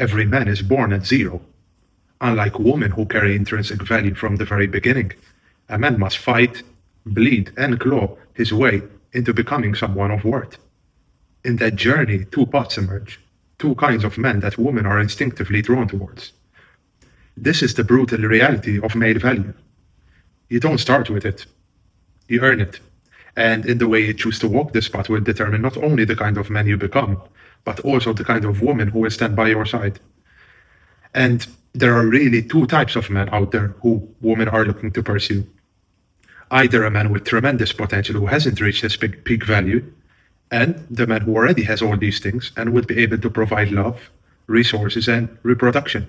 Every man is born at zero. Unlike women who carry intrinsic value from the very beginning, a man must fight, bleed, and claw his way into becoming someone of worth. In that journey, two paths emerge, two kinds of men that women are instinctively drawn towards. This is the brutal reality of male value. You don't start with it, you earn it. And in the way you choose to walk this path will determine not only the kind of man you become, but also the kind of woman who will stand by your side. And there are really two types of men out there who women are looking to pursue. Either a man with tremendous potential who hasn't reached his peak value, and the man who already has all these things and would be able to provide love, resources, and reproduction.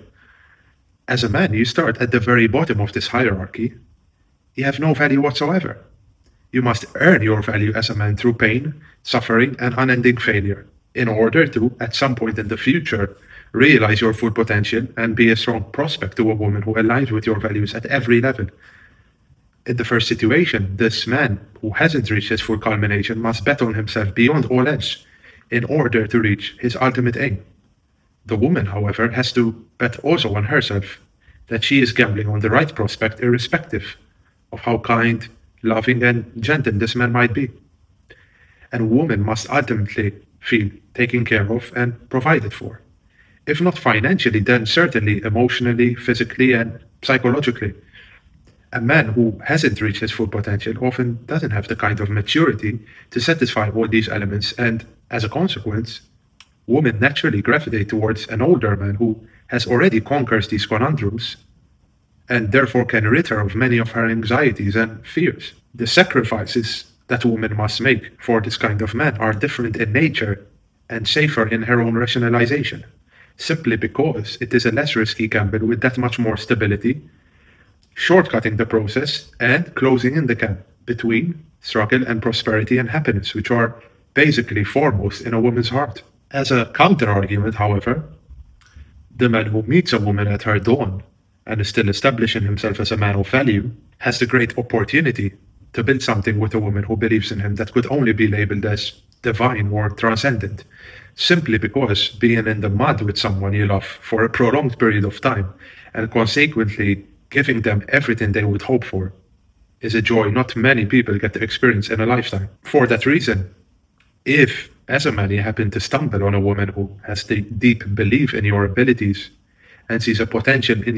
As a man, you start at the very bottom of this hierarchy. You have no value whatsoever. You must earn your value as a man through pain, suffering, and unending failure, in order to, at some point in the future, realize your full potential and be a strong prospect to a woman who aligns with your values at every level. In the first situation, this man who hasn't reached his full culmination must bet on himself beyond all else in order to reach his ultimate aim. The woman, however, has to bet also on herself, that she is gambling on the right prospect irrespective of how kind, loving, and gentle this man might be. And a woman must ultimately feel taken care of and provided for. If not financially, then certainly emotionally, physically, and psychologically. A man who hasn't reached his full potential often doesn't have the kind of maturity to satisfy all these elements, and as a consequence, women naturally gravitate towards an older man who has already conquered these conundrums and therefore can rid her of many of her anxieties and fears. The sacrifices that women must make for this kind of man are different in nature and safer in her own rationalization, simply because it is a less risky gamble with that much more stability, shortcutting the process and closing in the gap between struggle and prosperity and happiness, which are basically foremost in a woman's heart. As a counter-argument, however, the man who meets a woman at her dawn and is still establishing himself as a man of value has the great opportunity to build something with a woman who believes in him that could only be labeled as divine or transcendent, simply because being in the mud with someone you love for a prolonged period of time and consequently giving them everything they would hope for is a joy not many people get to experience in a lifetime. For that reason, if as a man you happen to stumble on a woman who has the deep belief in your abilities and sees a potential in